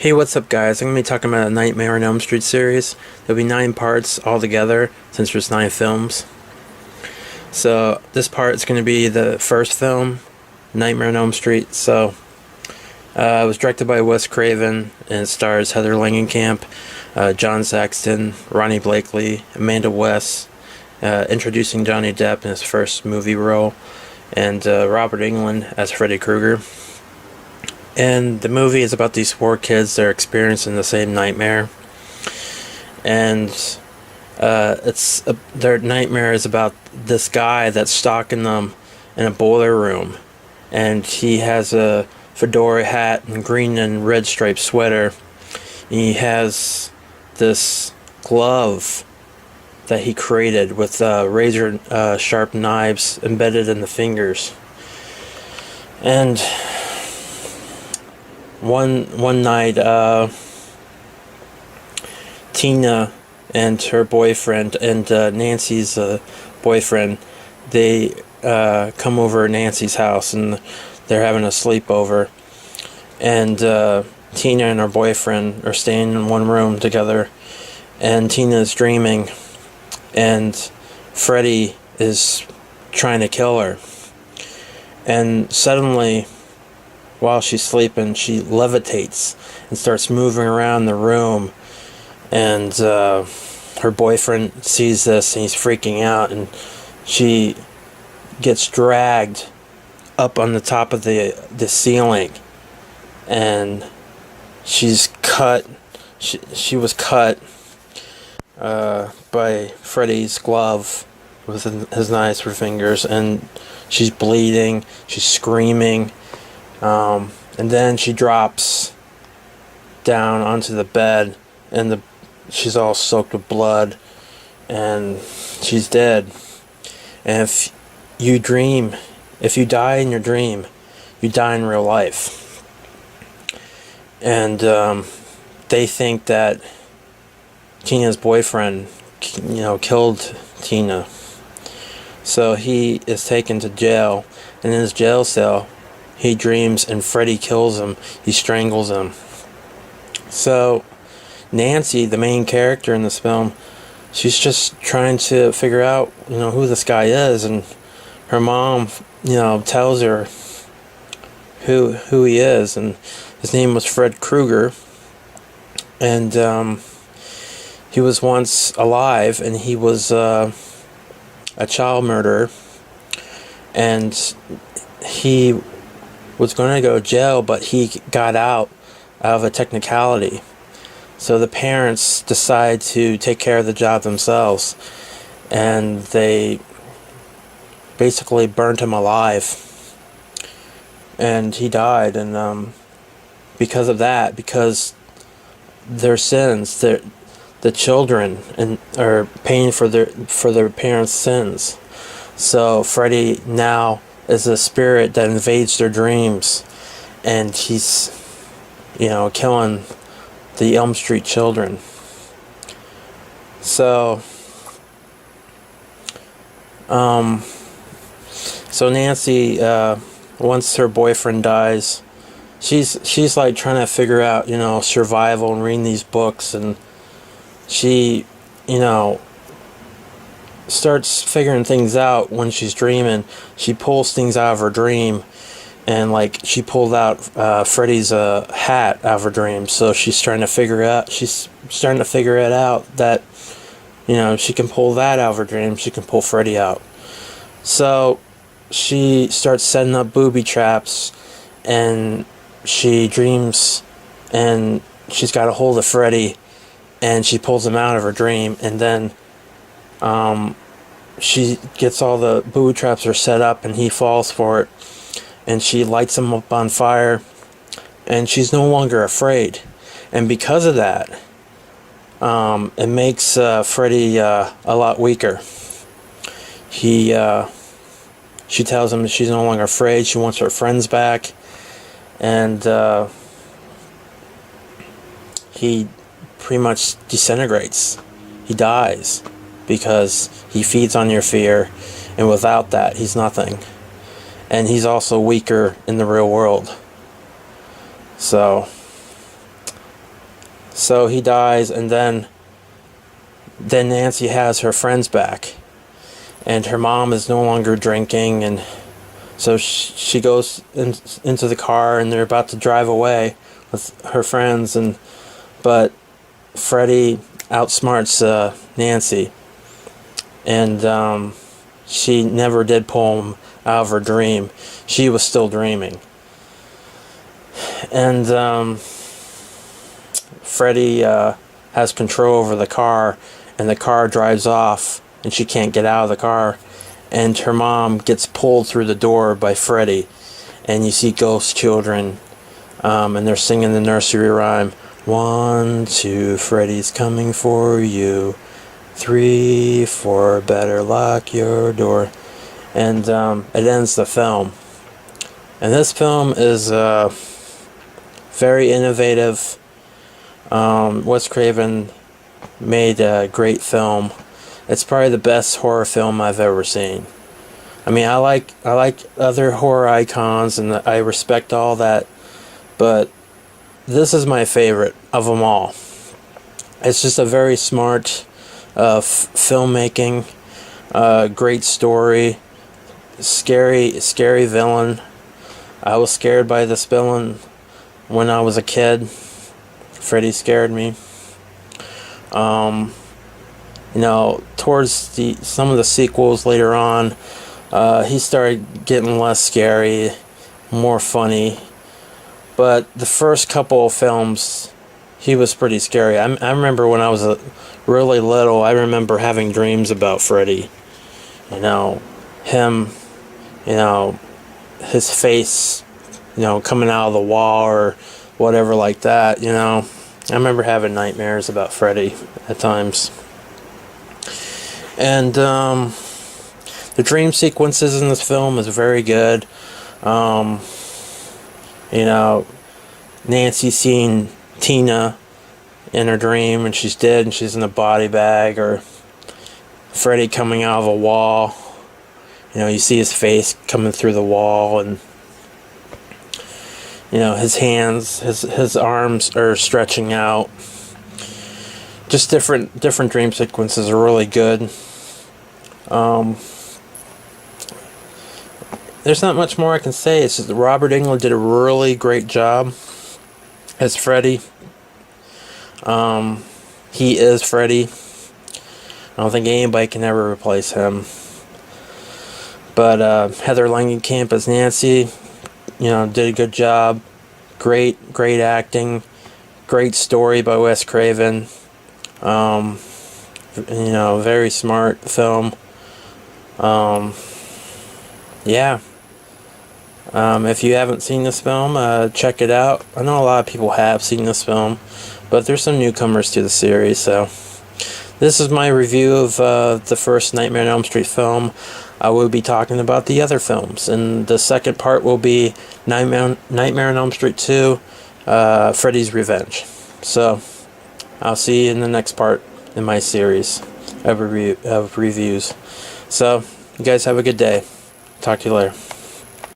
Hey, what's up, guys? I'm going to be talking about a Nightmare on Elm Street series. There'll be 9 parts altogether, since there's 9 films. So, this part is going to be the first film, Nightmare on Elm Street. So, it was directed by Wes Craven, and it stars Heather Langenkamp, John Saxton, Ronnie Blakely, Amanda West, introducing Johnny Depp in his first movie role, and Robert Englund as Freddy Krueger. And the movie is about these 4 kids that are experiencing the same nightmare. And their nightmare is about this guy that's stalking them in a boiler room. And he has a fedora hat and green and red striped sweater. And he has this glove that he created with razor sharp knives embedded in the fingers. And one night, Tina and her boyfriend and Nancy's boyfriend, they come over at Nancy's house and they're having a sleepover. And Tina and her boyfriend are staying in one room together, and Tina is dreaming, and Freddy is trying to kill her. And suddenly, while she's sleeping, she levitates and starts moving around the room, and her boyfriend sees this and he's freaking out, and she gets dragged up on the top of the ceiling, and she's cut. She was cut by Freddy's glove with his knives for fingers, and she's bleeding, she's screaming. And then she drops down onto the bed, and she's all soaked with blood, and she's dead. And if you die in your dream, you die in real life. And they think that Tina's boyfriend, killed Tina. So he is taken to jail, and in his jail cell, he dreams and Freddy kills him. He strangles him. So Nancy, the main character in this film, she's just trying to figure out, who this guy is, and her mom, tells her who he is, and his name was Fred Krueger, and he was once alive, and he was a child murderer, and he was going to go to jail, but he got out of a technicality. So the parents decide to take care of the job themselves, and they basically burned him alive, and he died. And because of that, because their sins, the children are paying for their parents' sins. So Freddy now is a spirit that invades their dreams, and he's killing the Elm Street children. So Nancy, once her boyfriend dies, she's like trying to figure out survival and reading these books, and she starts figuring things out when she's dreaming. She pulls things out of her dream, and she pulled out Freddy's hat out of her dream. So she's starting to figure it out that she can pull that out of her dream. She can pull Freddy out. So she starts setting up booby traps, and she dreams, and she's got a hold of Freddy, and she pulls him out of her dream, and then she gets all the booby traps are set up, and he falls for it, and she lights him up on fire, and she's no longer afraid. And because of that, it makes Freddy a lot weaker. She tells him that she's no longer afraid. She wants her friends back, and he pretty much disintegrates. He dies because he feeds on your fear, and without that, he's nothing. And he's also weaker in the real world. So So he dies, and then Nancy has her friends back, and her mom is no longer drinking, and so she goes into the car, and they're about to drive away with her friends, but Freddy outsmarts Nancy, and she never did pull him out of her dream. She was still dreaming, and Freddy has control over the car, and the car drives off, and she can't get out of the car, and her mom gets pulled through the door by Freddy, and you see ghost children, and they're singing the nursery rhyme. 1, 2, Freddy's coming for you. 3, 4, better lock your door. And it ends the film. And this film is very innovative. Wes Craven made a great film. It's probably the best horror film I've ever seen. I mean, I like other horror icons, and I respect all that, but this is my favorite of them all. It's just a very smart filmmaking, great story, scary villain. I was scared by this villain when I was a kid. Freddy scared me. Towards some of the sequels later on, he started getting less scary, more funny. But the first couple of films, he was pretty scary. I remember when I was really little, I remember having dreams about Freddy. Him, his face, coming out of the wall or whatever like that, I remember having nightmares about Freddy at times. And the dream sequences in this film is very good. Nancy seeing Tina in her dream and she's dead and she's in a body bag, or Freddy coming out of a wall. You see his face coming through the wall, and his hands, his arms are stretching out. Just different dream sequences are really good. There's not much more I can say. It's just that Robert Englund did a really great job as Freddy. He is Freddy. I don't think anybody can ever replace him. But Heather Langenkamp as Nancy, did a good job. Great acting. Great story by Wes Craven. Very smart film. If you haven't seen this film, check it out. I know a lot of people have seen this film, but there's some newcomers to the series, so this is my review of the first Nightmare on Elm Street film. I will be talking about the other films, and the second part will be Nightmare on Elm Street 2, Freddy's Revenge. So I'll see you in the next part in my series of reviews. So you guys have a good day. Talk to you later.